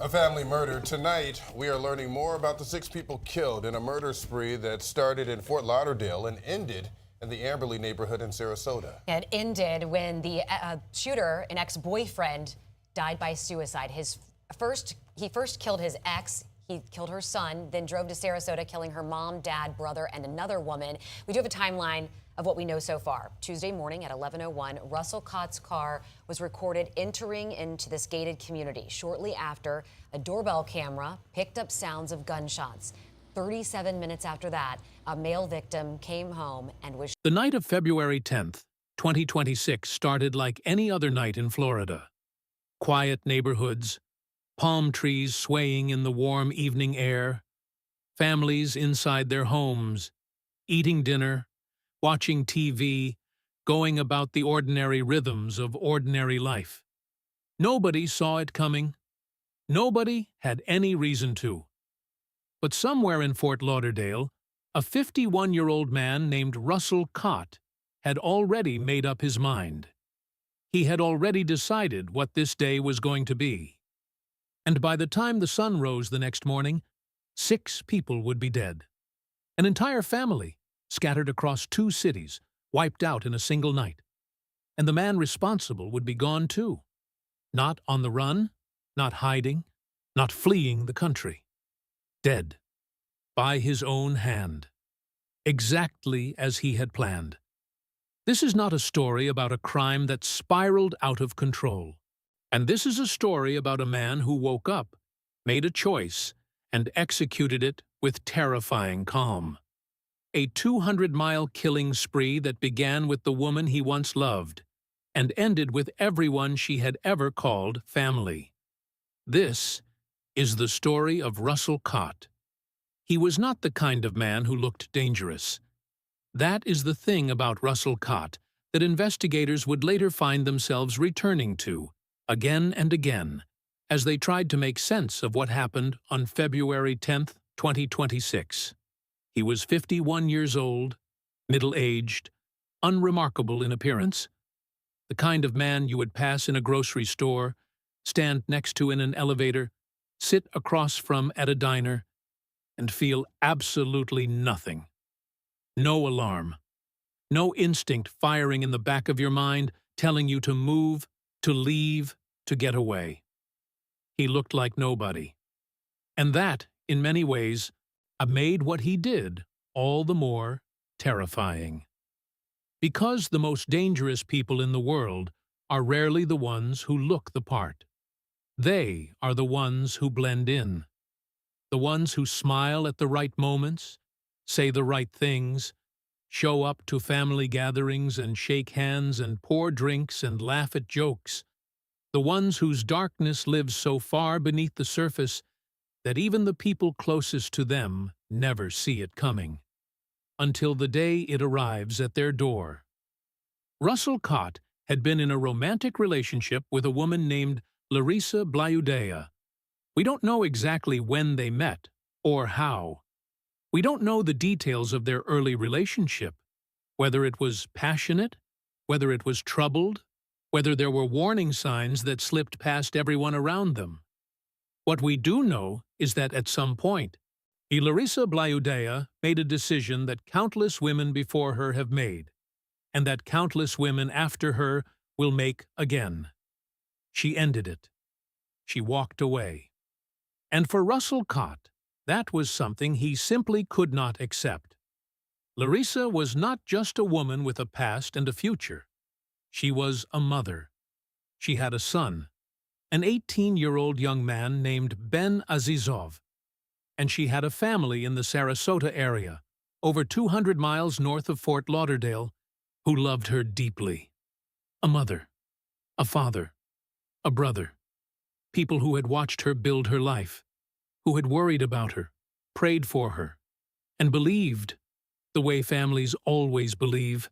A family murder. Tonight, we are learning more about the 6 people killed in a murder spree that started in Fort Lauderdale and ended in the Amberley neighborhood in Sarasota. It ended when the shooter, an ex-boyfriend, died by suicide. He first killed his ex. He killed her son, then drove to Sarasota, killing her mom, dad, brother, and another woman. We do have a timeline of what we know so far. Tuesday morning at 11:01, Russell Cott's car was recorded entering into this gated community. Shortly after, a doorbell camera picked up sounds of gunshots. 37 minutes after that, a male victim came home and was... The night of February 10th, 2026 started like any other night in Florida. Quiet neighborhoods, palm trees swaying in the warm evening air, families inside their homes, eating dinner, watching TV, going about the ordinary rhythms of ordinary life. Nobody saw it coming. Nobody had any reason to. But somewhere in Fort Lauderdale, a 51-year-old man named Russell Cott had already made up his mind. He had already decided what this day was going to be. And by the time the sun rose the next morning, 6 people would be dead. An entire family, scattered across 2 cities, wiped out in a single night. And the man responsible would be gone too. Not on the run, not hiding, not fleeing the country. Dead. By his own hand. Exactly as he had planned. This is not a story about a crime that spiraled out of control. And this is a story about a man who woke up, made a choice, and executed it with terrifying calm. A 200-mile killing spree that began with the woman he once loved and ended with everyone she had ever called family. This is the story of Russell Cott. He was not the kind of man who looked dangerous. That is the thing about Russell Cott that investigators would later find themselves returning to, again and again, as they tried to make sense of what happened on February 10th, 2026. He was 51 years old, middle-aged, unremarkable in appearance, the kind of man you would pass in a grocery store, stand next to in an elevator, sit across from at a diner, and feel absolutely nothing. No alarm. No instinct firing in the back of your mind telling you to move, to leave, to get away. He looked like nobody. And that, in many ways, made what he did all the more terrifying. Because the most dangerous people in the world are rarely the ones who look the part. They are the ones who blend in. The ones who smile at the right moments, say the right things, show up to family gatherings and shake hands and pour drinks and laugh at jokes. The ones whose darkness lives so far beneath the surface that even the people closest to them never see it coming, until the day it arrives at their door. Russell Cott had been in a romantic relationship with a woman named Larissa Blyudea. We don't know exactly when they met, or how. We don't know the details of their early relationship, whether it was passionate, whether it was troubled, whether there were warning signs that slipped past everyone around them. What we do know is that at some point, Larissa Blyudea made a decision that countless women before her have made, and that countless women after her will make again. She ended it. She walked away. And for Russell Cott, that was something he simply could not accept. Larissa was not just a woman with a past and a future. She was a mother. She had a son, an 18-year-old young man named Ben Azizov, and she had a family in the Sarasota area, over 200 miles north of Fort Lauderdale, who loved her deeply. A mother, a father, a brother, people who had watched her build her life, who had worried about her, prayed for her, and believed, the way families always believe,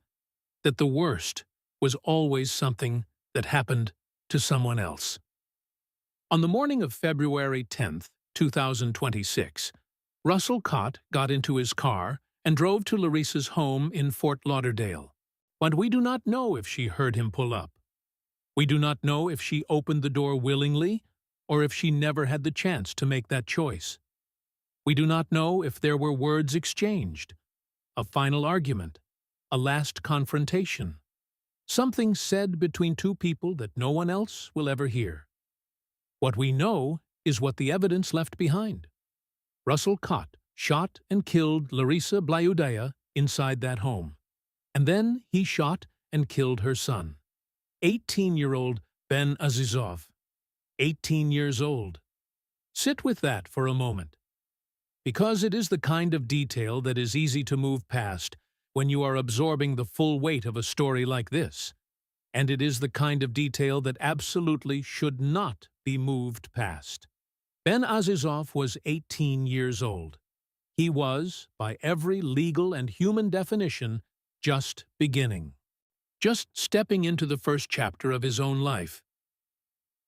that the worst was always something that happened to someone else. On the morning of February 10th, 2026, Russell Cott got into his car and drove to Larissa's home in Fort Lauderdale. But we do not know if she heard him pull up. We do not know if she opened the door willingly or if she never had the chance to make that choice. We do not know if there were words exchanged, a final argument, a last confrontation, something said between two people that no one else will ever hear. What we know is what the evidence left behind. Russell Cott shot and killed Larissa Blyudea inside that home. And then he shot and killed her son, 18-year-old Ben Azizov. 18 years old. Sit with that for a moment. Because it is the kind of detail that is easy to move past when you are absorbing the full weight of a story like this. And it is the kind of detail that absolutely should not be moved past. Ben Azizov was 18 years old. He was, by every legal and human definition, just beginning. Just stepping into the first chapter of his own life.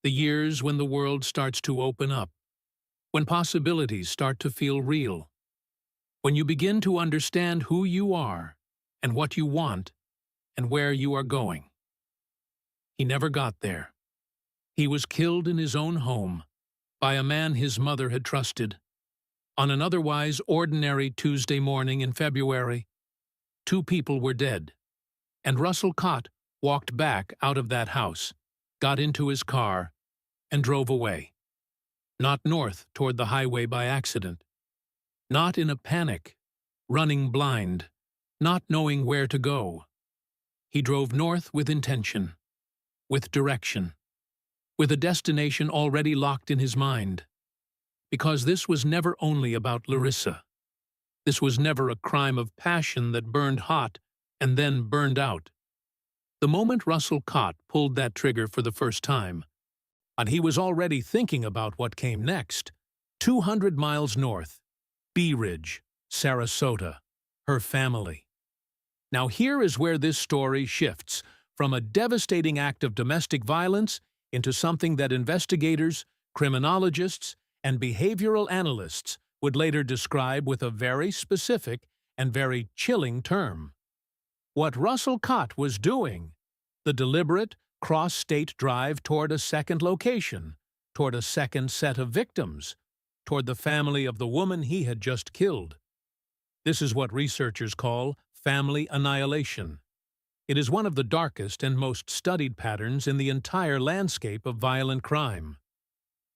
The years when the world starts to open up, when possibilities start to feel real, when you begin to understand who you are and what you want and where you are going. He never got there. He was killed in his own home by a man his mother had trusted. On an otherwise ordinary Tuesday morning in February, 2 people were dead, and Russell Cott walked back out of that house, got into his car, and drove away. Not north toward the highway by accident. Not in a panic, running blind, not knowing where to go. He drove north with intention, with direction, with a destination already locked in his mind. Because this was never only about Larissa. This was never a crime of passion that burned hot and then burned out. The moment Russell Cott pulled that trigger for the first time, and he was already thinking about what came next, 200 miles north, Bee Ridge, Sarasota, her family. Now here is where this story shifts from a devastating act of domestic violence into something that investigators, criminologists, and behavioral analysts would later describe with a very specific and very chilling term. What Russell Cott was doing, the deliberate, cross-state drive toward a second location, toward a second set of victims, toward the family of the woman he had just killed. This is what researchers call family annihilation. It is one of the darkest and most studied patterns in the entire landscape of violent crime.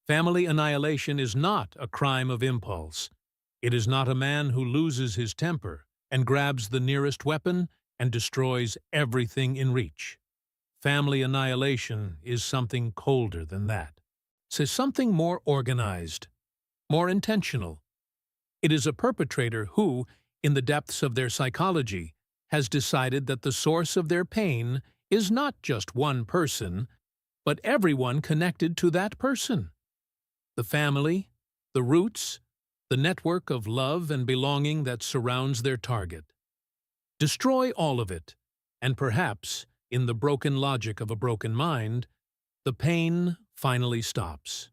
Family annihilation is not a crime of impulse. It is not a man who loses his temper and grabs the nearest weapon and destroys everything in reach. Family annihilation is something colder than that. It is something more organized, more intentional. It is a perpetrator who, in the depths of their psychology, has decided that the source of their pain is not just one person, but everyone connected to that person. The family, the roots, the network of love and belonging that surrounds their target. Destroy all of it, and perhaps, in the broken logic of a broken mind, the pain finally stops.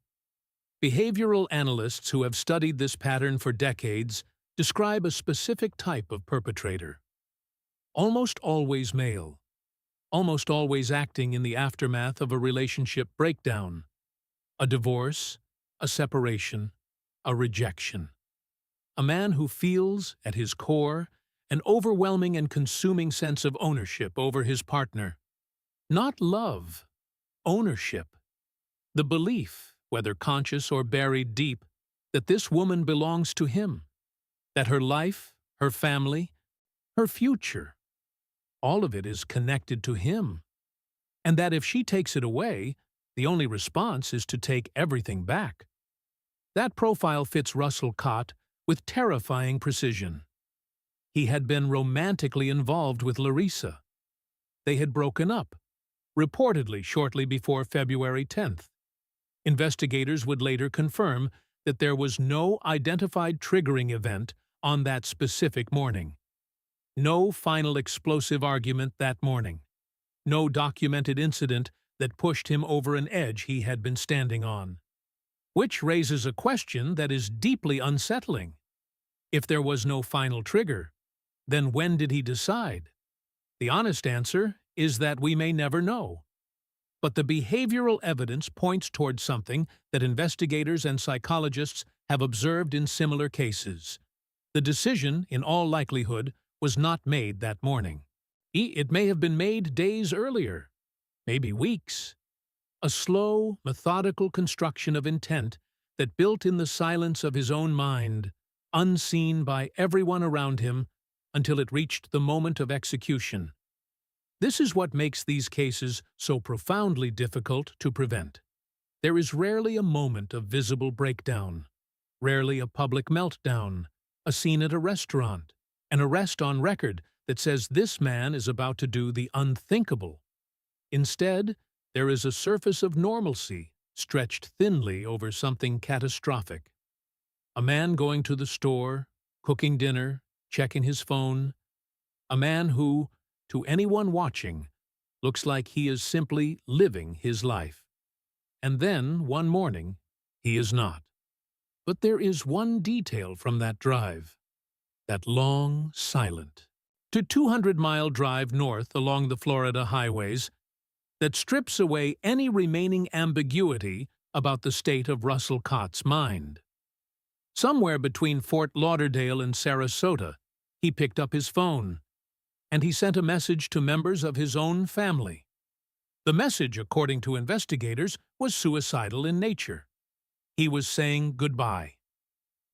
Behavioral analysts who have studied this pattern for decades describe a specific type of perpetrator. Almost always male, almost always acting in the aftermath of a relationship breakdown, a divorce, a separation, a rejection. A man who feels, at his core, an overwhelming and consuming sense of ownership over his partner. Not love, ownership. The belief, whether conscious or buried deep, that this woman belongs to him, that her life, her family, her future, all of it is connected to him, and that if she takes it away, the only response is to take everything back. That profile fits Russell Cott with terrifying precision. He had been romantically involved with Larissa. They had broken up, reportedly shortly before February 10th. Investigators would later confirm that there was no identified triggering event on that specific morning. No final explosive argument that morning. No documented incident that pushed him over an edge he had been standing on. Which raises a question that is deeply unsettling. If there was no final trigger, then when did he decide? The honest answer is that we may never know. But the behavioral evidence points towards something that investigators and psychologists have observed in similar cases. The decision, in all likelihood, was not made that morning. It may have been made days earlier, maybe weeks. A slow, methodical construction of intent that built in the silence of his own mind, unseen by everyone around him, until it reached the moment of execution. This is what makes these cases so profoundly difficult to prevent. There is rarely a moment of visible breakdown, rarely a public meltdown, a scene at a restaurant, an arrest on record that says this man is about to do the unthinkable. Instead, there is a surface of normalcy stretched thinly over something catastrophic. A man going to the store, cooking dinner, checking his phone. A man who, to anyone watching, looks like he is simply living his life. And then, one morning, he is not. But there is one detail from that drive, that long, silent, to 200-mile drive north along the Florida highways that strips away any remaining ambiguity about the state of Russell Cott's mind. Somewhere between Fort Lauderdale and Sarasota, he picked up his phone, and he sent a message to members of his own family. The message, according to investigators, was suicidal in nature. He was saying goodbye.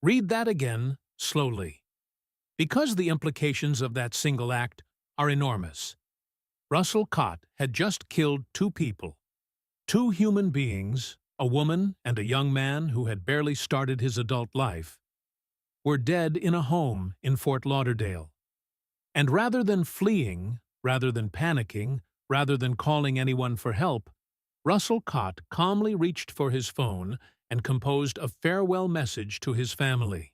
Read that again, slowly. Because the implications of that single act are enormous. Russell Cott had just killed two people, two human beings, a woman and a young man who had barely started his adult life, were dead in a home in Fort Lauderdale. And rather than fleeing, rather than panicking, rather than calling anyone for help, Russell Cott calmly reached for his phone and composed a farewell message to his family.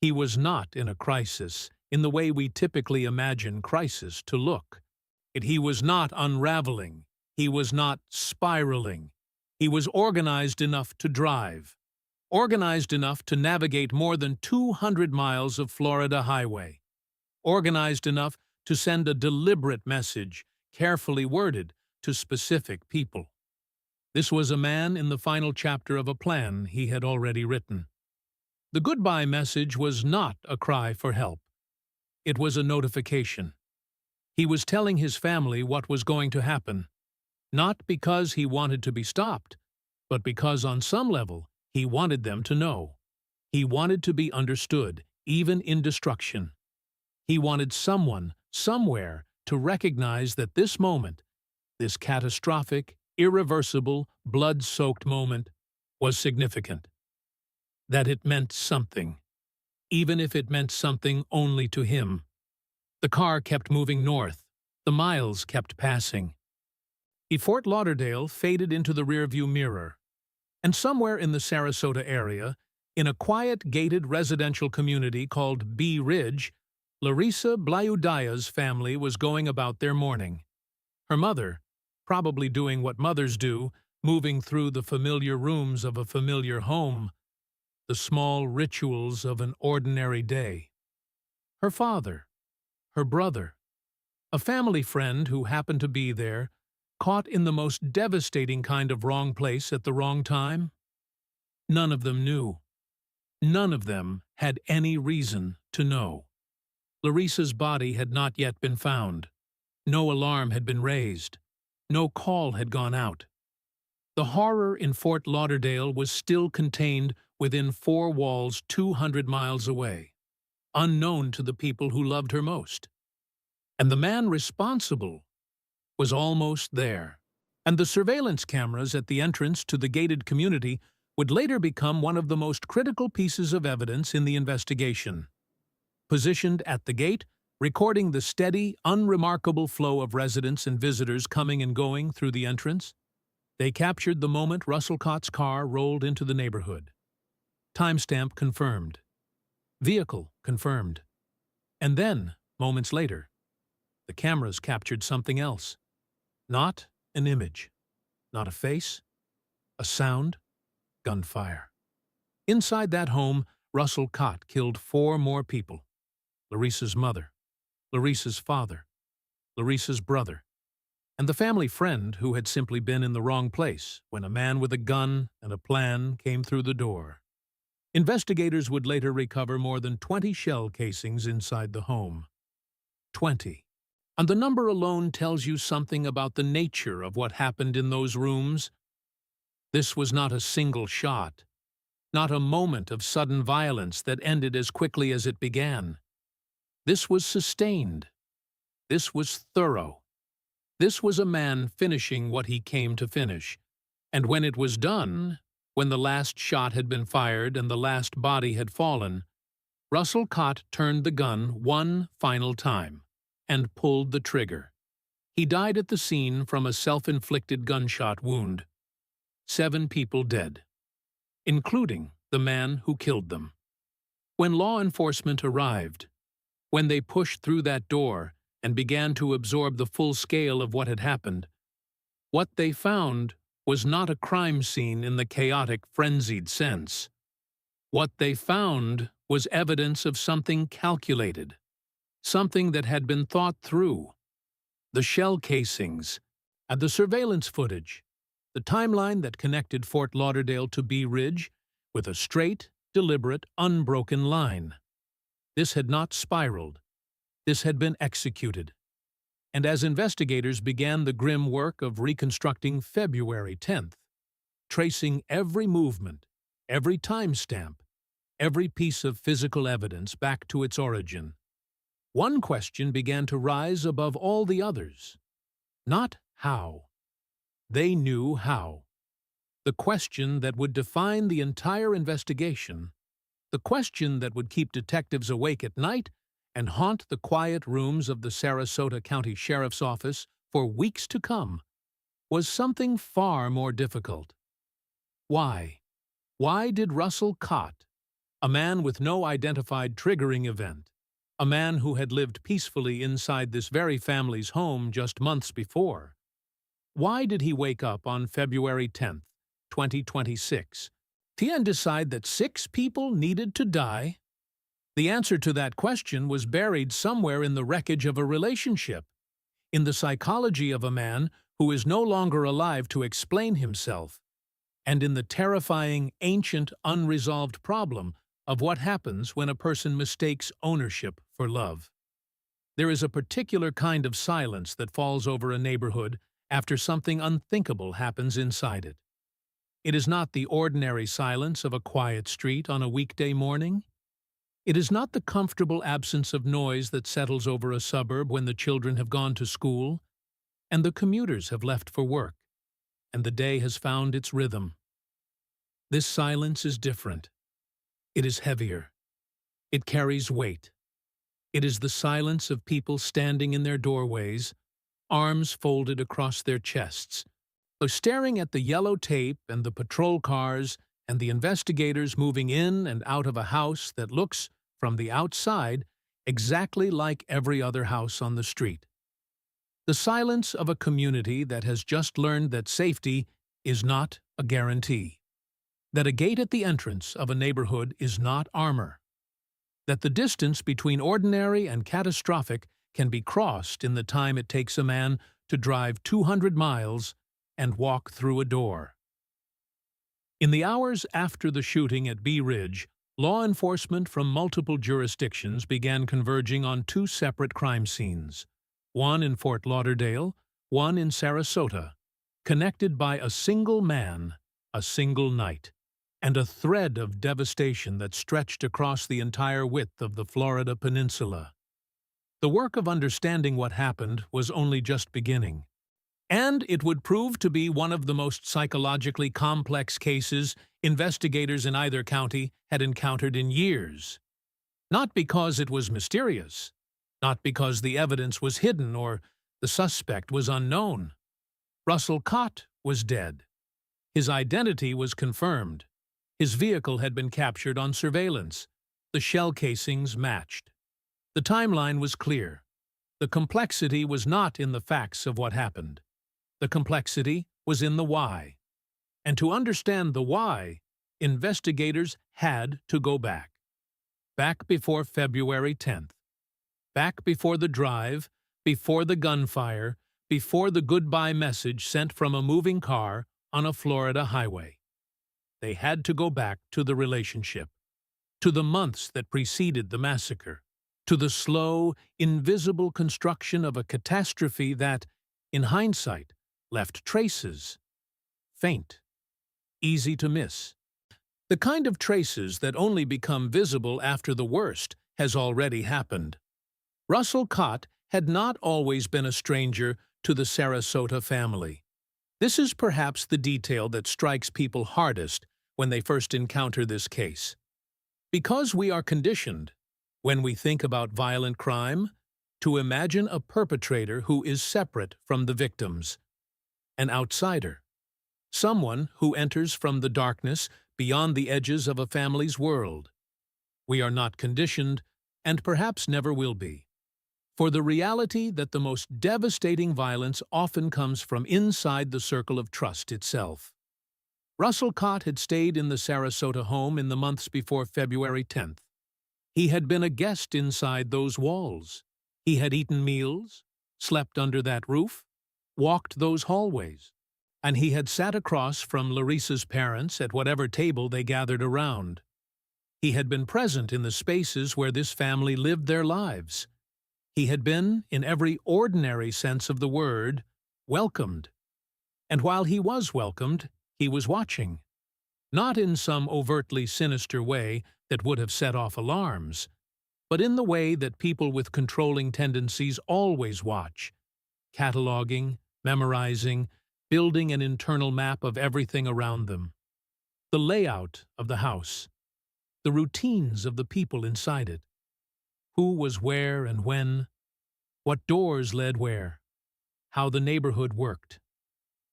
He was not in a crisis in the way we typically imagine crisis to look. He was not unraveling. He was not spiraling. He was organized enough to drive, organized enough to navigate more than 200 miles of Florida highway, organized enough to send a deliberate message, carefully worded, to specific people. This was a man in the final chapter of a plan he had already written. The goodbye message was not a cry for help. It was a notification. He was telling his family what was going to happen, not because he wanted to be stopped, but because on some level he wanted them to know. He wanted to be understood, even in destruction. He wanted someone, somewhere, to recognize that this moment, this catastrophic, irreversible, blood-soaked moment, was significant. That it meant something, even if it meant something only to him. The car kept moving north. The miles kept passing. Fort Lauderdale faded into the rearview mirror, and somewhere in the Sarasota area, in a quiet, gated residential community called Bee Ridge, Larissa Blyudaya's family was going about their morning. Her mother, probably doing what mothers do, moving through the familiar rooms of a familiar home, the small rituals of an ordinary day. Her father, her brother, a family friend who happened to be there, caught in the most devastating kind of wrong place at the wrong time? None of them knew. None of them had any reason to know. Larissa's body had not yet been found. No alarm had been raised. No call had gone out. The horror in Fort Lauderdale was still contained within four walls 200 miles away, unknown to the people who loved her most. And the man responsible was almost there. And the surveillance cameras at the entrance to the gated community would later become one of the most critical pieces of evidence in the investigation. Positioned at the gate, recording the steady, unremarkable flow of residents and visitors coming and going through the entrance, they captured the moment Russell Cott's car rolled into the neighborhood. Timestamp confirmed. Vehicle confirmed. And then, moments later, the cameras captured something else. Not an image, not a face, a sound, gunfire. Inside that home, Russell Cott killed 4 more people. Larissa's mother, Larissa's father, Larissa's brother, and the family friend who had simply been in the wrong place when a man with a gun and a plan came through the door. Investigators would later recover more than 20 shell casings inside the home. 20. And the number alone tells you something about the nature of what happened in those rooms. This was not a single shot, not a moment of sudden violence that ended as quickly as it began. This was sustained. This was thorough. This was a man finishing what he came to finish. And when it was done, when the last shot had been fired and the last body had fallen, Russell Cott turned the gun one final time and pulled the trigger. He died at the scene from a self-inflicted gunshot wound. 7 people dead, including the man who killed them. When law enforcement arrived, when they pushed through that door and began to absorb the full scale of what had happened, what they found was not a crime scene in the chaotic, frenzied sense. What they found was evidence of something calculated, something that had been thought through. The shell casings and the surveillance footage, the timeline that connected Fort Lauderdale to Bee Ridge with a straight, deliberate, unbroken line. This had not spiraled. This had been executed. And as investigators began the grim work of reconstructing February 10th, tracing every movement, every timestamp, every piece of physical evidence back to its origin, one question began to rise above all the others. Not how. They knew how. The question that would define the entire investigation, the question that would keep detectives awake at night and haunt the quiet rooms of the Sarasota County Sheriff's Office for weeks to come, was something far more difficult. Why? Why did Russell Cott, a man with no identified triggering event, a man who had lived peacefully inside this very family's home just months before, why did he wake up on February 10th, 2026, and decide that 6 people needed to die? The answer to that question was buried somewhere in the wreckage of a relationship, in the psychology of a man who is no longer alive to explain himself, and in the terrifying, ancient, unresolved problem of what happens when a person mistakes ownership for love. There is a particular kind of silence that falls over a neighborhood after something unthinkable happens inside it. It is not the ordinary silence of a quiet street on a weekday morning. It is not the comfortable absence of noise that settles over a suburb when the children have gone to school and the commuters have left for work, and the day has found its rhythm. This silence is different. It is heavier. It carries weight. It is the silence of people standing in their doorways, arms folded across their chests, staring at the yellow tape and the patrol cars and the investigators moving in and out of a house that looks, from the outside, exactly like every other house on the street. The silence of a community that has just learned that safety is not a guarantee, that a gate at the entrance of a neighborhood is not armor, that the distance between ordinary and catastrophic can be crossed in the time it takes a man to drive 200 miles and walk through a door. In the hours after the shooting at Bee Ridge, law enforcement from multiple jurisdictions began converging on 2 separate crime scenes, one in Fort Lauderdale, one in Sarasota, connected by a single man, a single night, and a thread of devastation that stretched across the entire width of the Florida peninsula. The work of understanding what happened was only just beginning, and it would prove to be one of the most psychologically complex cases investigators in either county had encountered in years. Not because it was mysterious, not because the evidence was hidden or the suspect was unknown. Russell Cott was dead. His identity was confirmed. His vehicle had been captured on surveillance. The shell casings matched. The timeline was clear. The complexity was not in the facts of what happened. The complexity was in the why. And to understand the why, investigators had to go back. Back before February 10th. Back before the drive, before the gunfire, before the goodbye message sent from a moving car on a Florida highway. They had to go back to the relationship, to the months that preceded the massacre, to the slow, invisible construction of a catastrophe that, in hindsight, left traces, faint, easy to miss. The kind of traces that only become visible after the worst has already happened. Russell Cott had not always been a stranger to the Sarasota family. This is perhaps the detail that strikes people hardest when they first encounter this case. Because we are conditioned, when we think about violent crime, to imagine a perpetrator who is separate from the victims, an outsider, someone who enters from the darkness beyond the edges of a family's world. We are not conditioned, and perhaps never will be, for the reality that the most devastating violence often comes from inside the circle of trust itself. Russell Cott had stayed in the Sarasota home in the months before February 10th. He had been a guest inside those walls. He had eaten meals, slept under that roof, walked those hallways, and he had sat across from Larissa's parents at whatever table they gathered around. He had been present in the spaces where this family lived their lives. He had been, in every ordinary sense of the word, welcomed. And while he was welcomed, he was watching. Not in some overtly sinister way that would have set off alarms, but in the way that people with controlling tendencies always watch, cataloging, memorizing, building an internal map of everything around them. The layout of the house, the routines of the people inside it, who was where and when, what doors led where, how the neighborhood worked,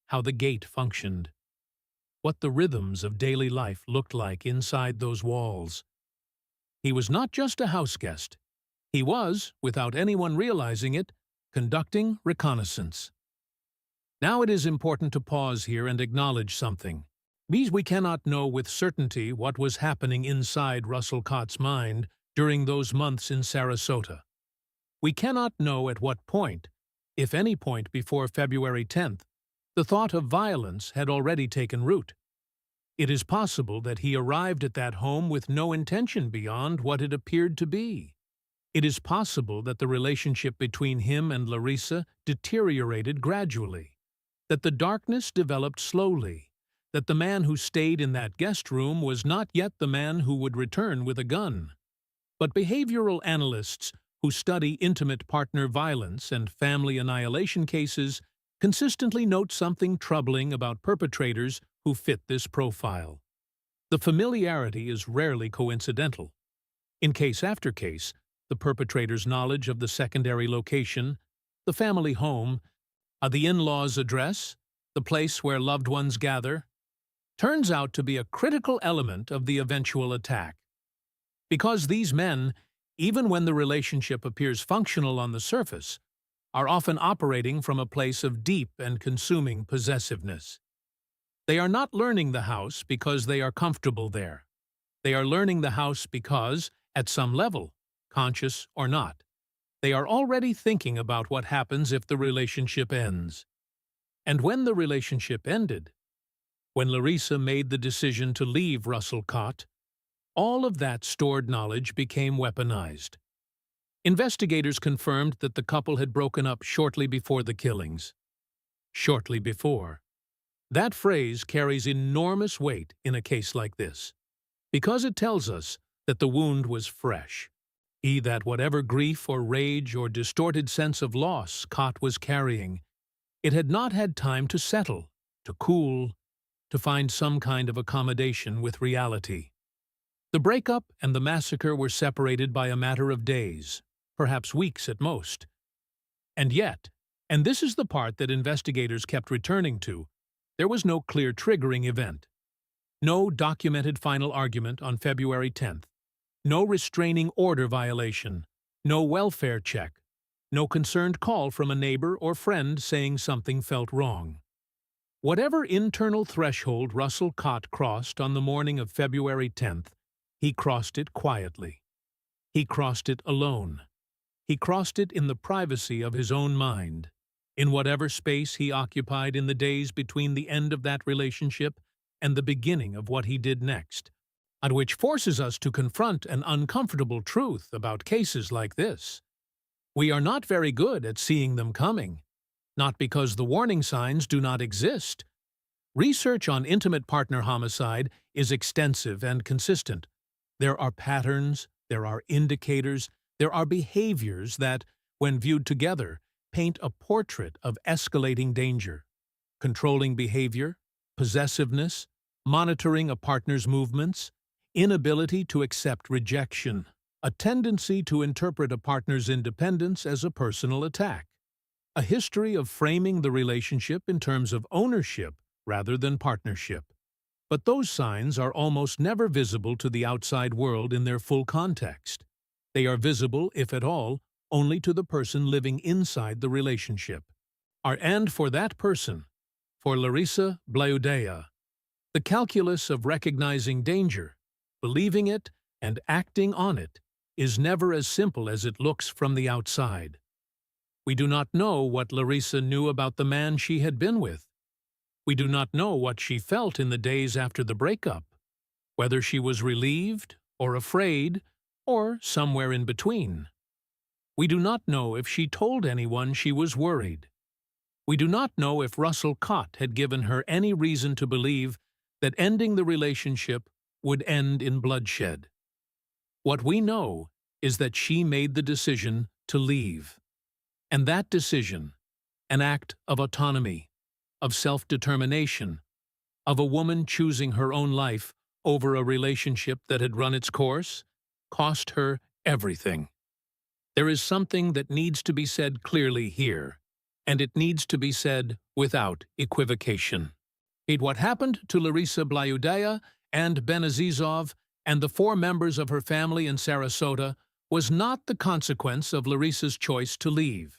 how the gate functioned, what the rhythms of daily life looked like inside those walls. He was not just a house guest. He was, without anyone realizing it, conducting reconnaissance. Now it is important to pause here and acknowledge something. Because we cannot know with certainty what was happening inside Russell Cott's mind during those months in Sarasota. We cannot know at what point, if any point before February 10th, the thought of violence had already taken root. It is possible that he arrived at that home with no intention beyond what it appeared to be. It is possible that the relationship between him and Larissa deteriorated gradually, that the darkness developed slowly, that the man who stayed in that guest room was not yet the man who would return with a gun. But behavioral analysts who study intimate partner violence and family annihilation cases consistently note something troubling about perpetrators who fit this profile. The familiarity is rarely coincidental. In case after case, the perpetrator's knowledge of the secondary location, the family home, the in-laws' address, the place where loved ones gather, turns out to be a critical element of the eventual attack. Because these men, even when the relationship appears functional on the surface, are often operating from a place of deep and consuming possessiveness. They are not learning the house because they are comfortable there. They are learning the house because, at some level, conscious or not, they are already thinking about what happens if the relationship ends. And when the relationship ended, when Larissa made the decision to leave Russell Cott, all of that stored knowledge became weaponized. Investigators confirmed that the couple had broken up shortly before the killings. Shortly before. That phrase carries enormous weight in a case like this, because it tells us that the wound was fresh, that whatever grief or rage or distorted sense of loss Cott was carrying, it had not had time to settle, to cool, to find some kind of accommodation with reality. The breakup and the massacre were separated by a matter of days, perhaps weeks at most. And yet, and this is the part that investigators kept returning to, there was no clear triggering event. No documented final argument on February 10th. No restraining order violation. No welfare check. No concerned call from a neighbor or friend saying something felt wrong. Whatever internal threshold Russell Cott crossed on the morning of February 10th, he crossed it quietly. He crossed it alone. He crossed it in the privacy of his own mind. in whatever space he occupied in the days between the end of that relationship and the beginning of what he did next, and which forces us to confront an uncomfortable truth about cases like this. We are not very good at seeing them coming, not because the warning signs do not exist. Research on intimate partner homicide is extensive and consistent. There are patterns, there are indicators, there are behaviors that, when viewed together, paint a portrait of escalating danger. Controlling behavior, possessiveness, monitoring a partner's movements, inability to accept rejection, a tendency to interpret a partner's independence as a personal attack, a history of framing the relationship in terms of ownership rather than partnership. But those signs are almost never visible to the outside world in their full context. They are visible, if at all, only to the person living inside the relationship. And for that person, for Larissa Blaudea, the calculus of recognizing danger, believing it, and acting on it is never as simple as it looks from the outside. We do not know what Larissa knew about the man she had been with. We do not know what she felt in the days after the breakup, whether she was relieved or afraid or somewhere in between. We do not know if she told anyone she was worried. We do not know if Russell Cott had given her any reason to believe that ending the relationship would end in bloodshed. What we know is that she made the decision to leave. And that decision, an act of autonomy, of self-determination, of a woman choosing her own life over a relationship that had run its course, cost her everything. There is something that needs to be said clearly here, and it needs to be said without equivocation. What happened to Larissa Blaudea and Benazizov and the 4 members of her family in Sarasota was not the consequence of Larissa's choice to leave.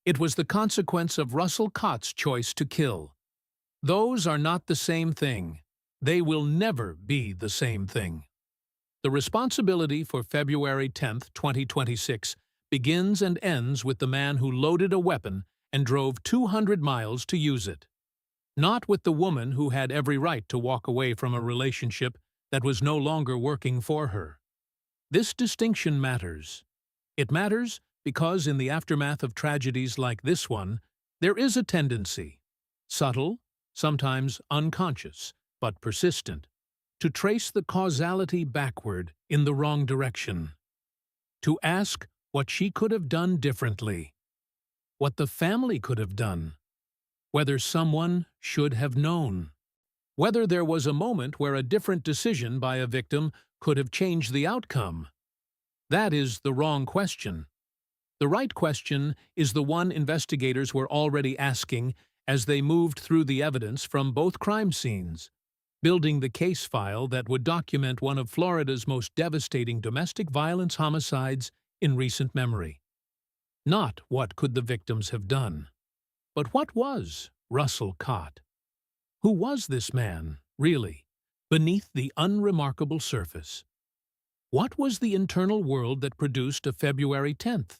It was the consequence of Russell Cott's choice to kill. Those are not the same thing. They will never be the same thing. The responsibility for February 10, 2026, begins and ends with the man who loaded a weapon and drove 200 miles to use it. Not with the woman who had every right to walk away from a relationship that was no longer working for her. This distinction matters. It matters because in the aftermath of tragedies like this one, there is a tendency, subtle, sometimes unconscious, but persistent, to trace the causality backward in the wrong direction. To ask what she could have done differently, what the family could have done, whether someone should have known, whether there was a moment where a different decision by a victim could have changed the outcome. That is the wrong question. The right question is the one investigators were already asking as they moved through the evidence from both crime scenes, building the case file that would document one of Florida's most devastating domestic violence homicides in recent memory. Not what could the victims have done, but what was Russell Cott? Who was this man, really, beneath the unremarkable surface? What was the internal world that produced a February 10th?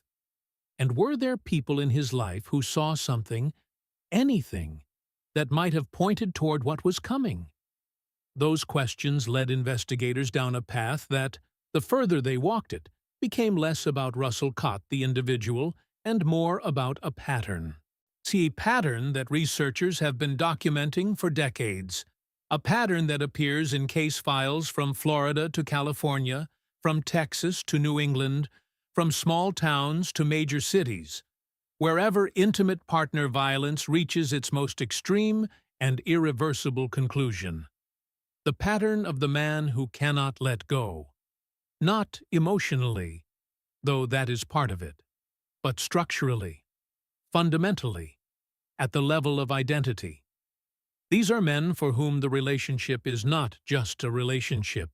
And were there people in his life who saw something, anything, that might have pointed toward what was coming? Those questions led investigators down a path that, the further they walked it, became less about Russell Cott the individual and more about a pattern. See, a pattern that researchers have been documenting for decades. A pattern that appears in case files from Florida to California, from Texas to New England, from small towns to major cities, wherever intimate partner violence reaches its most extreme and irreversible conclusion. The pattern of the man who cannot let go. Not emotionally, though that is part of it, but structurally, fundamentally, at the level of identity. These are men for whom the relationship is not just a relationship.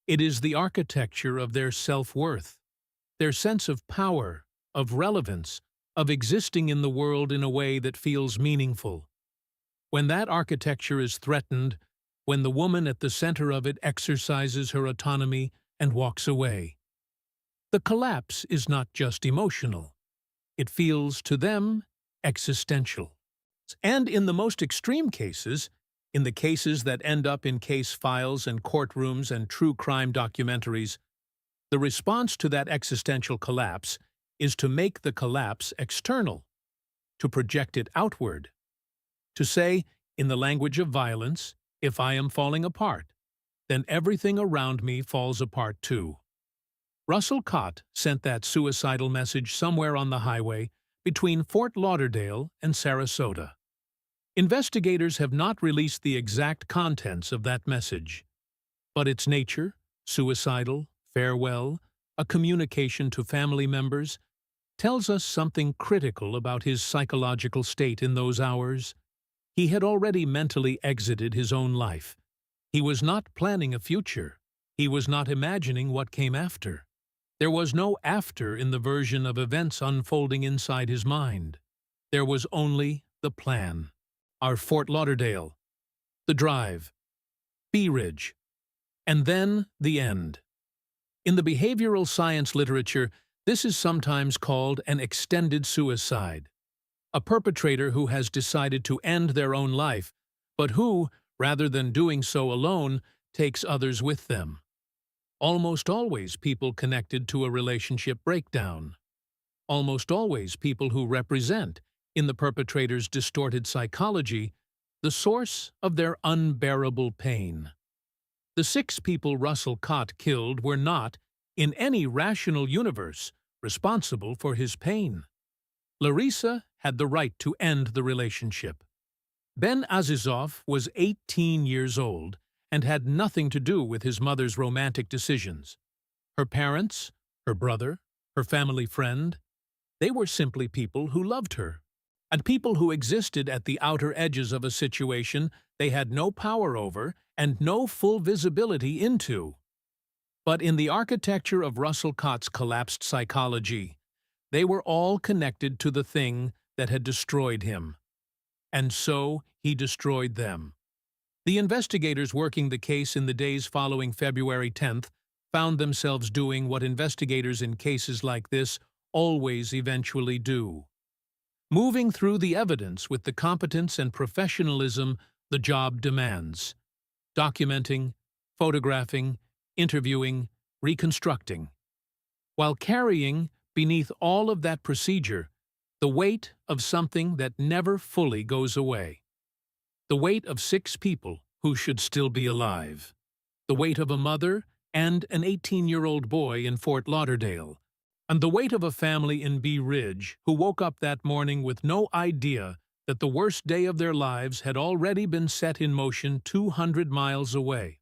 It is the architecture of their self-worth, their sense of power, of relevance, of existing in the world in a way that feels meaningful. When that architecture is threatened, when the woman at the center of it exercises her autonomy and walks away, the collapse is not just emotional. It feels, to them, existential. And in the most extreme cases, in the cases that end up in case files and courtrooms and true crime documentaries, the response to that existential collapse is to make the collapse external, to project it outward, to say, in the language of violence, if I am falling apart, then everything around me falls apart too. Russell Cott sent that suicidal message somewhere on the highway between Fort Lauderdale and Sarasota. Investigators have not released the exact contents of that message, but its nature, suicidal, farewell, a communication to family members, tells us something critical about his psychological state in those hours. He had already mentally exited his own life. He was not planning a future. He was not imagining what came after. There was no after in the version of events unfolding inside his mind. There was only the plan. Our Fort Lauderdale, the drive, Bee Ridge, and then the end. In the behavioral science literature, this is sometimes called an extended suicide, a perpetrator who has decided to end their own life, but who, rather than doing so alone, takes others with them. Almost always people connected to a relationship breakdown. Almost always people who represent, in the perpetrator's distorted psychology, the source of their unbearable pain. The 6 people Russell Cott killed were not, in any rational universe, responsible for his pain. Larissa had the right to end the relationship. Ben Azizov was 18 years old and had nothing to do with his mother's romantic decisions. Her parents, her brother, her family friend, they were simply people who loved her, and people who existed at the outer edges of a situation they had no power over and no full visibility into. But in the architecture of Russell Cott's collapsed psychology, they were all connected to the thing that had destroyed him. And so he destroyed them. The investigators working the case in the days following February 10th found themselves doing what investigators in cases like this always eventually do: moving through the evidence with the competence and professionalism the job demands, documenting, photographing, interviewing, reconstructing, while carrying, beneath all of that procedure, the weight of something that never fully goes away. The weight of 6 people who should still be alive. The weight of a mother and an 18-year-old boy in Fort Lauderdale. And the weight of a family in Bee Ridge who woke up that morning with no idea that the worst day of their lives had already been set in motion 200 miles away.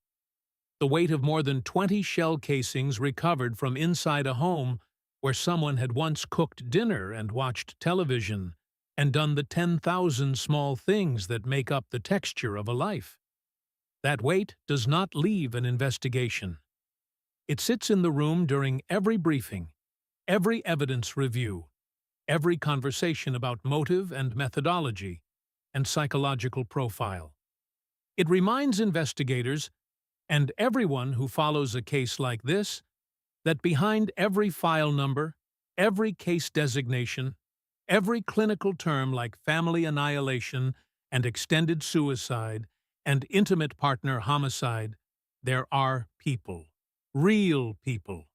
The weight of more than 20 shell casings recovered from inside a home where someone had once cooked dinner and watched television and done the 10,000 small things that make up the texture of a life. That weight does not leave an investigation. It sits in the room during every briefing, every evidence review, every conversation about motive and methodology and psychological profile. It reminds investigators, and everyone who follows a case like this, that behind every file number, every case designation, every clinical term like family annihilation and extended suicide and intimate partner homicide, there are people, real people,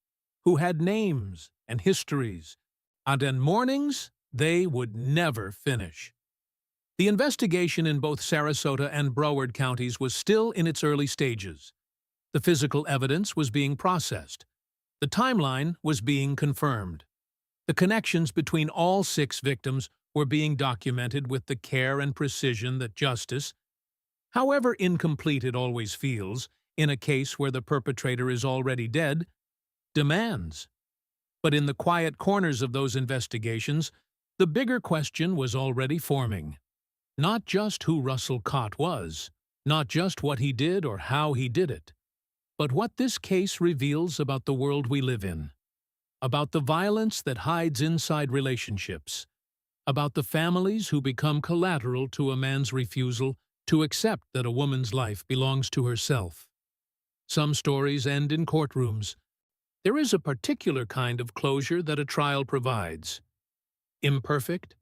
who had names and histories, and in mornings they would never finish. The investigation in both Sarasota and Broward counties was still in its early stages. The physical evidence was being processed. The timeline was being confirmed. The connections between all 6 victims were being documented with the care and precision that justice, however incomplete it always feels, in a case where the perpetrator is already dead, demands. But in the quiet corners of those investigations, the bigger question was already forming. Not just who Russell Cott was, not just what he did or how he did it, but what this case reveals about the world we live in, about the violence that hides inside relationships, about the families who become collateral to a man's refusal to accept that a woman's life belongs to herself. Some stories end in courtrooms. There is a particular kind of closure that a trial provides. Imperfect,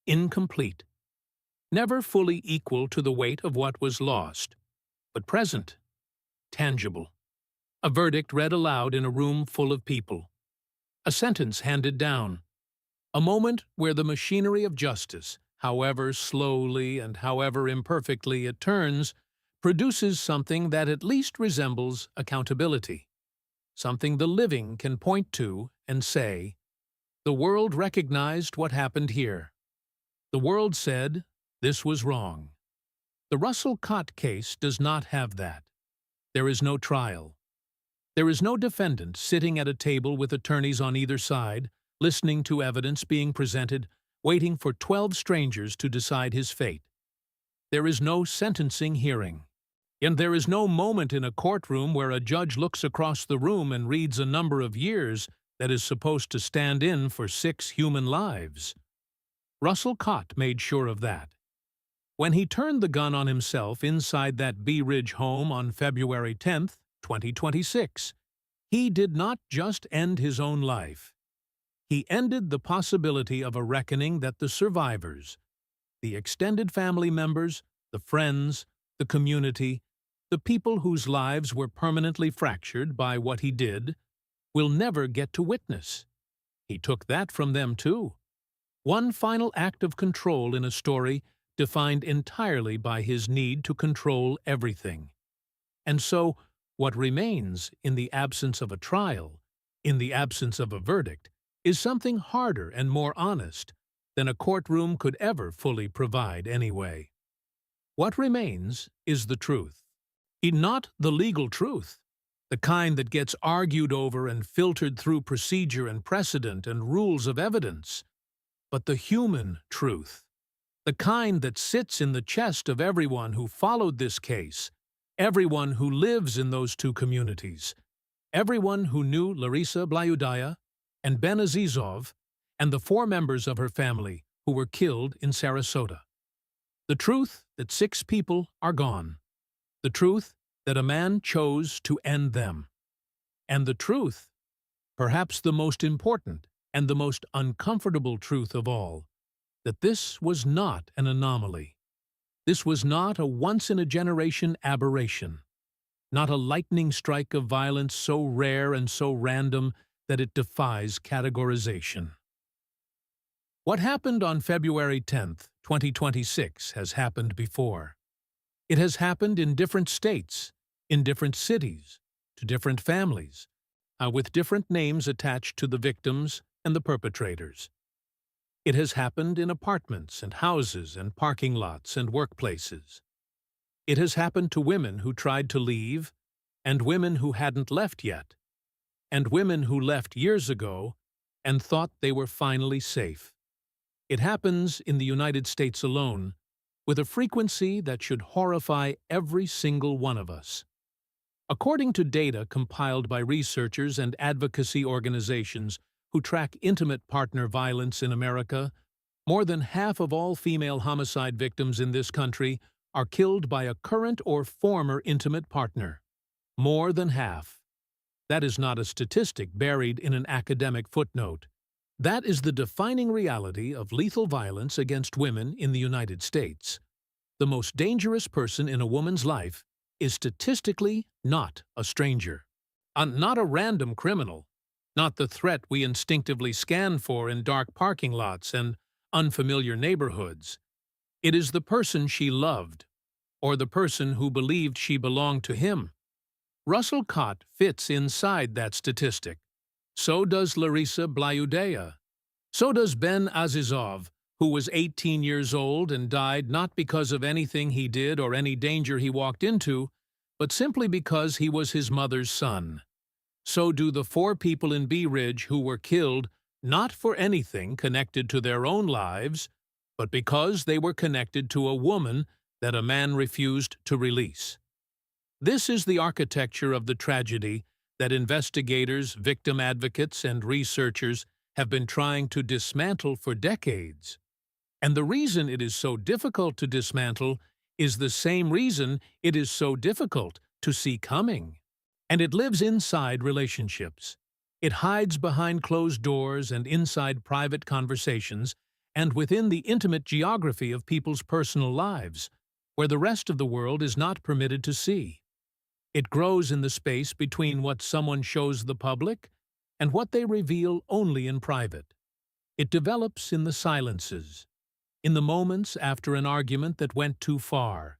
incomplete, never fully equal to the weight of what was lost, but present, tangible. A verdict read aloud in a room full of people. A sentence handed down. A moment where the machinery of justice, however slowly and however imperfectly it turns, produces something that at least resembles accountability. Something the living can point to and say, "The world recognized what happened here. The world said, this was wrong." The Russell Cott case does not have that. There is no trial. There is no defendant sitting at a table with attorneys on either side, listening to evidence being presented, waiting for 12 strangers to decide his fate. There is no sentencing hearing. And there is no moment in a courtroom where a judge looks across the room and reads a number of years that is supposed to stand in for 6 human lives. Russell Cott made sure of that. When he turned the gun on himself inside that Bee Ridge home on February 10, 2026, he did not just end his own life. He ended the possibility of a reckoning that the survivors, the extended family members, the friends, the community, the people whose lives were permanently fractured by what he did, will never get to witness. He took that from them too. One final act of control in a story defined entirely by his need to control everything. And so, what remains in the absence of a trial, in the absence of a verdict, is something harder and more honest than a courtroom could ever fully provide anyway. What remains is the truth. Not the legal truth, the kind that gets argued over and filtered through procedure and precedent and rules of evidence, but the human truth, the kind that sits in the chest of everyone who followed this case, everyone who lives in those 2 communities, everyone who knew Larissa Blayudaya and Ben Azizov and the 4 members of her family who were killed in Sarasota. The truth that 6 people are gone. The truth that a man chose to end them. And the truth, perhaps the most important and the most uncomfortable truth of all, that this was not an anomaly. This was not a once-in-a-generation aberration, not a lightning strike of violence so rare and so random that it defies categorization. What happened on February 10, 2026 has happened before. It has happened in different states, in different cities, to different families, with different names attached to the victims and the perpetrators. It has happened in apartments and houses and parking lots and workplaces. It has happened to women who tried to leave, and women who hadn't left yet, and women who left years ago and thought they were finally safe. It happens in the United States alone, with a frequency that should horrify every single one of us. According to data compiled by researchers and advocacy organizations who track intimate partner violence in America, more than half of all female homicide victims in this country are killed by a current or former intimate partner. More than half. That is not a statistic buried in an academic footnote. That is the defining reality of lethal violence against women in the United States. The most dangerous person in a woman's life is statistically not a stranger, not a random criminal, not the threat we instinctively scan for in dark parking lots and unfamiliar neighborhoods. It is the person she loved, or the person who believed she belonged to him. Russell Cott fits inside that statistic. So does Larissa Blayudaya. So does Ben Azizov, who was 18 years old and died not because of anything he did or any danger he walked into, but simply because he was his mother's son. So do the 4 people in Bee Ridge who were killed not for anything connected to their own lives, but because they were connected to a woman that a man refused to release. This is the architecture of the tragedy that investigators, victim advocates, and researchers have been trying to dismantle for decades. And the reason it is so difficult to dismantle is the same reason it is so difficult to see coming. And it lives inside relationships. It hides behind closed doors and inside private conversations, and within the intimate geography of people's personal lives, where the rest of the world is not permitted to see. It grows in the space between what someone shows the public and what they reveal only in private. It develops in the silences, in the moments after an argument that went too far,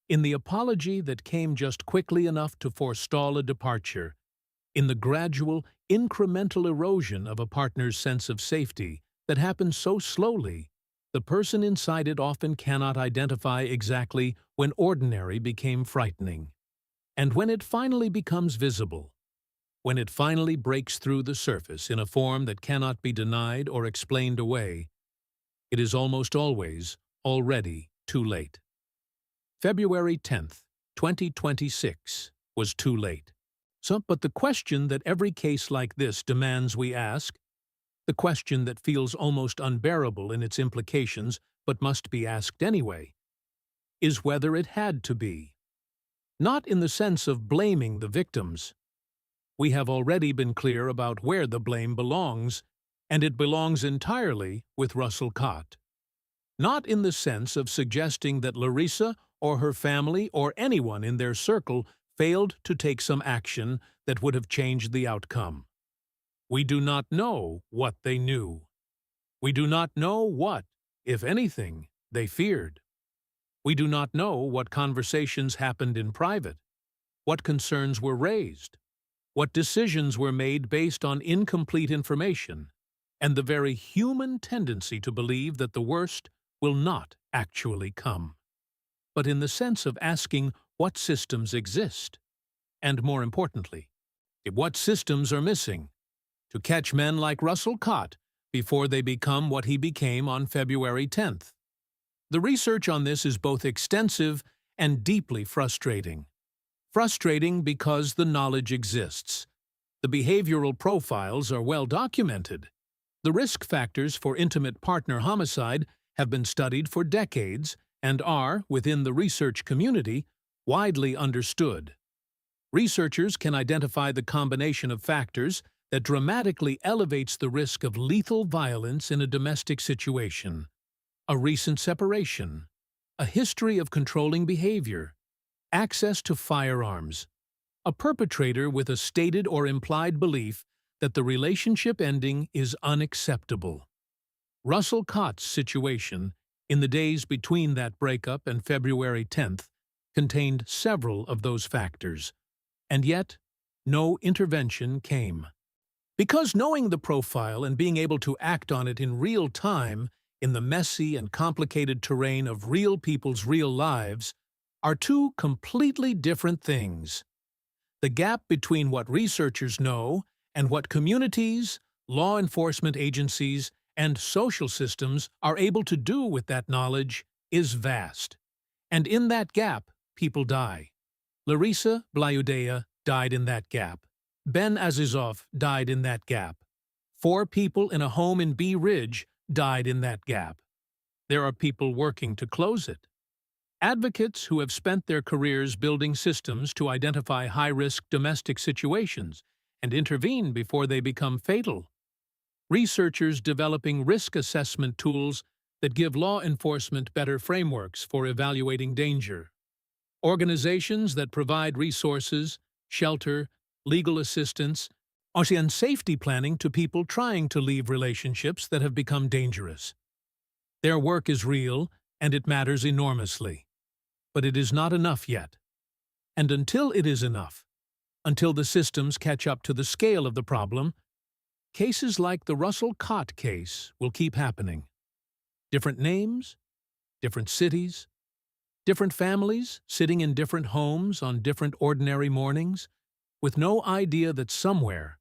in the apology that came just quickly enough to forestall a departure, in the gradual, incremental erosion of a partner's sense of safety that happens so slowly, the person inside it often cannot identify exactly when ordinary became frightening. And when it finally becomes visible, when it finally breaks through the surface in a form that cannot be denied or explained away, it is almost always already too late. February 10th, 2026 was too late. But the question that every case like this demands we ask, the question that feels almost unbearable in its implications but must be asked anyway, is whether it had to be. Not in the sense of blaming the victims. We have already been clear about where the blame belongs, and it belongs entirely with Russell Cott. Not in the sense of suggesting that Larissa or her family or anyone in their circle failed to take some action that would have changed the outcome. We do not know what they knew. We do not know what, if anything, they feared. We do not know what conversations happened in private, what concerns were raised, what decisions were made based on incomplete information, and the very human tendency to believe that the worst will not actually come. But in the sense of asking what systems exist, and more importantly, what systems are missing, to catch men like Russell Cott before they become what he became on February 10th. The research on this is both extensive and deeply frustrating. Frustrating because the knowledge exists. The behavioral profiles are well documented. The risk factors for intimate partner homicide have been studied for decades and are, within the research community, widely understood. Researchers can identify the combination of factors that dramatically elevates the risk of lethal violence in a domestic situation. A recent separation, a history of controlling behavior, access to firearms, a perpetrator with a stated or implied belief that the relationship ending is unacceptable. Russell Cott's situation, in the days between that breakup and February 10th, contained several of those factors, and yet no intervention came. Because knowing the profile and being able to act on it in real time in the messy and complicated terrain of real people's real lives are two completely different things. The gap between what researchers know and what communities, law enforcement agencies, and social systems are able to do with that knowledge is vast. And in that gap, people die. Larissa Blayudea died in that gap. Ben Azizov died in that gap. 4 people in a home in Bee Ridge died in that gap. There are people working to close it. Advocates who have spent their careers building systems to identify high-risk domestic situations and intervene before they become fatal. Researchers developing risk assessment tools that give law enforcement better frameworks for evaluating danger. Organizations that provide resources, shelter, legal assistance, and safety planning to people trying to leave relationships that have become dangerous. Their work is real, and it matters enormously. But it is not enough yet. And until it is enough, until the systems catch up to the scale of the problem, cases like the Russell Cott case will keep happening. Different names, different cities, different families sitting in different homes on different ordinary mornings, with no idea that somewhere,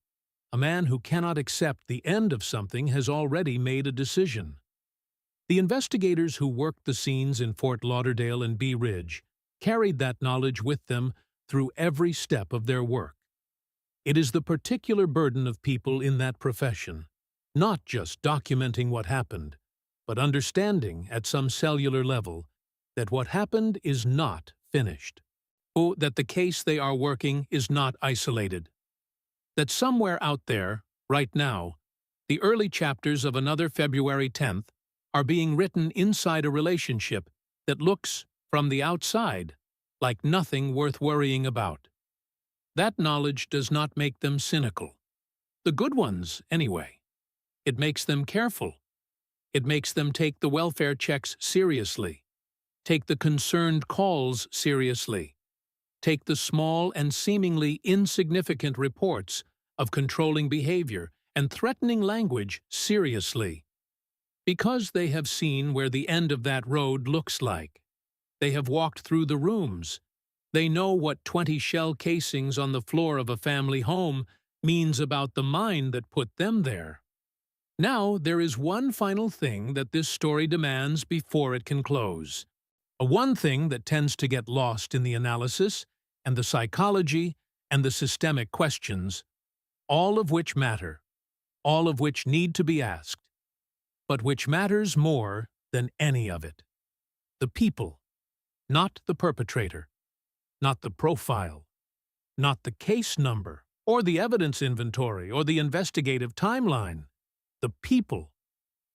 a man who cannot accept the end of something has already made a decision. The investigators who worked the scenes in Fort Lauderdale and Bee Ridge carried that knowledge with them through every step of their work. It is the particular burden of people in that profession, not just documenting what happened, but understanding at some cellular level that what happened is not finished, or that the case they are working is not isolated, that somewhere out there, right now, the early chapters of another February 10th are being written inside a relationship that looks, from the outside, like nothing worth worrying about. That knowledge does not make them cynical. The good ones, anyway. It makes them careful. It makes them take the welfare checks seriously, take the concerned calls seriously, take the small and seemingly insignificant reports of controlling behavior and threatening language seriously. Because they have seen where the end of that road looks like. They have walked through the rooms. They know what 20 shell casings on the floor of a family home means about the mind that put them there. Now, there is one final thing that this story demands before it can close. A one thing that tends to get lost in the analysis and the psychology and the systemic questions, all of which matter, all of which need to be asked, but which matters more than any of it. The people, not the perpetrator, not the profile, not the case number, or the evidence inventory, or the investigative timeline. The people.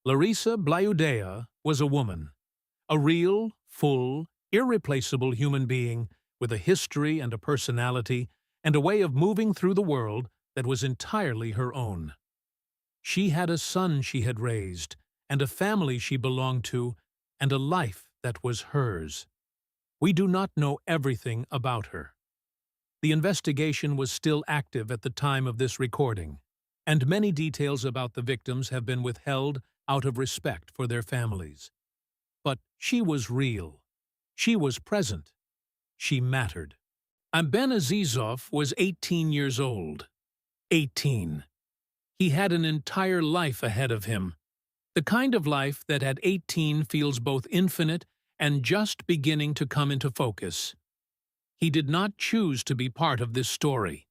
Larissa Blayudea was a woman, a real, full, irreplaceable human being with a history and a personality and a way of moving through the world that was entirely her own. She had a son she had raised, and a family she belonged to, and a life that was hers. We do not know everything about her. The investigation was still active at the time of this recording, and many details about the victims have been withheld out of respect for their families. But she was real. She was present. She mattered. Ben Azizov was 18 years old. 18. He had an entire life ahead of him. The kind of life that at 18 feels both infinite and just beginning to come into focus. He did not choose to be part of this story.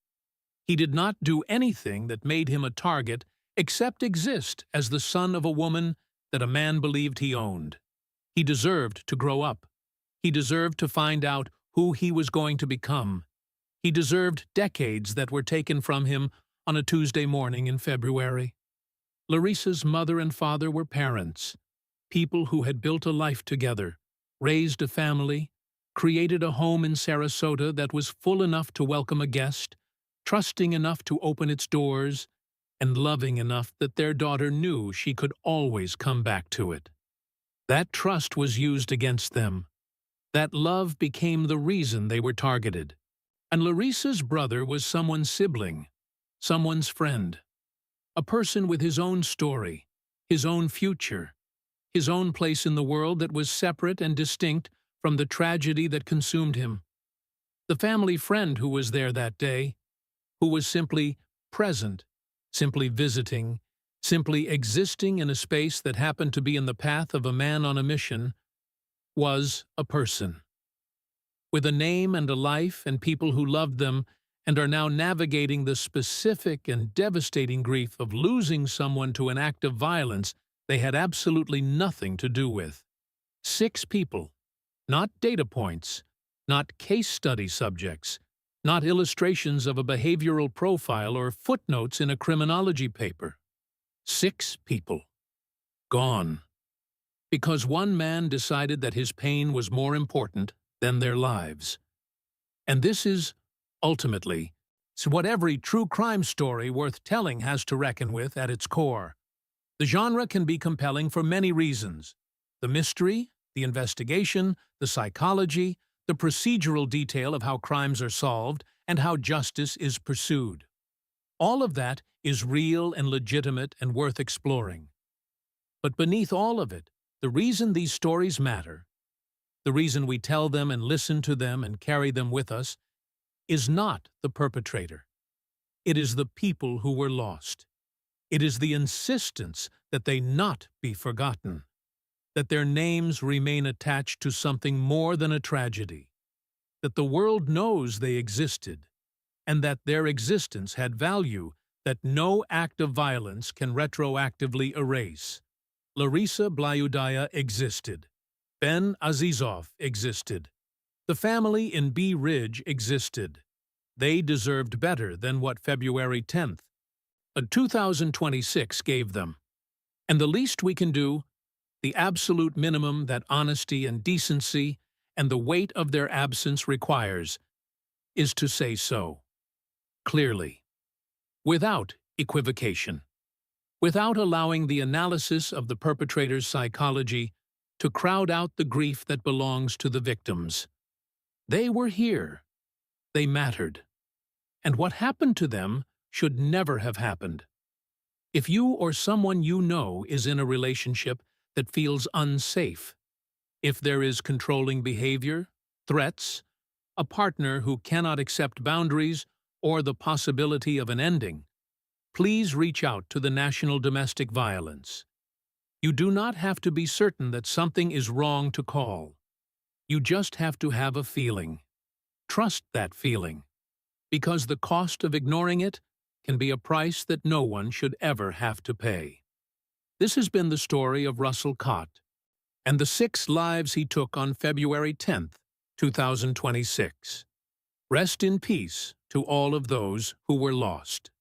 He did not do anything that made him a target except exist as the son of a woman that a man believed he owned. He deserved to grow up. He deserved to find out who he was going to become. He deserved decades that were taken from him on a Tuesday morning in February. Larissa's mother and father were parents, people who had built a life together, raised a family, created a home in Sarasota that was full enough to welcome a guest, trusting enough to open its doors, and loving enough that their daughter knew she could always come back to it. That trust was used against them. That love became the reason they were targeted. And Larissa's brother was someone's sibling, someone's friend, a person with his own story, his own future, his own place in the world that was separate and distinct from the tragedy that consumed him. The family friend who was there that day, who was simply present, simply visiting, simply existing in a space that happened to be in the path of a man on a mission, was a person. With a name and a life and people who loved them and are now navigating the specific and devastating grief of losing someone to an act of violence they had absolutely nothing to do with. 6 people, not data points, not case study subjects, not illustrations of a behavioral profile or footnotes in a criminology paper. 6 people. Gone. Because one man decided that his pain was more important than their lives. And this is, ultimately, what every true crime story worth telling has to reckon with at its core. The genre can be compelling for many reasons. The mystery, the investigation, the psychology, the procedural detail of how crimes are solved, and how justice is pursued. All of that is real and legitimate and worth exploring. But beneath all of it, the reason these stories matter, the reason we tell them and listen to them and carry them with us, is not the perpetrator. It is the people who were lost. It is the insistence that they not be forgotten, that their names remain attached to something more than a tragedy, that the world knows they existed, and that their existence had value that no act of violence can retroactively erase. Larissa Blayudea existed. Ben Azizov existed. The family in Bee Ridge existed. They deserved better than what February 10th, 2026 gave them. And the least we can do, the absolute minimum that honesty and decency and the weight of their absence requires is to say so, clearly, without equivocation, without allowing the analysis of the perpetrator's psychology to crowd out the grief that belongs to the victims. They were here. They mattered. And what happened to them should never have happened. If you or someone you know is in a relationship that feels unsafe, if there is controlling behavior, threats, a partner who cannot accept boundaries, or the possibility of an ending, please reach out to the National Domestic Violence. You do not have to be certain that something is wrong to call. You just have to have a feeling. Trust that feeling, because the cost of ignoring it can be a price that no one should ever have to pay. This has been the story of Russell Cott and the 6 lives he took on February 10th, 2026. Rest in peace to all of those who were lost.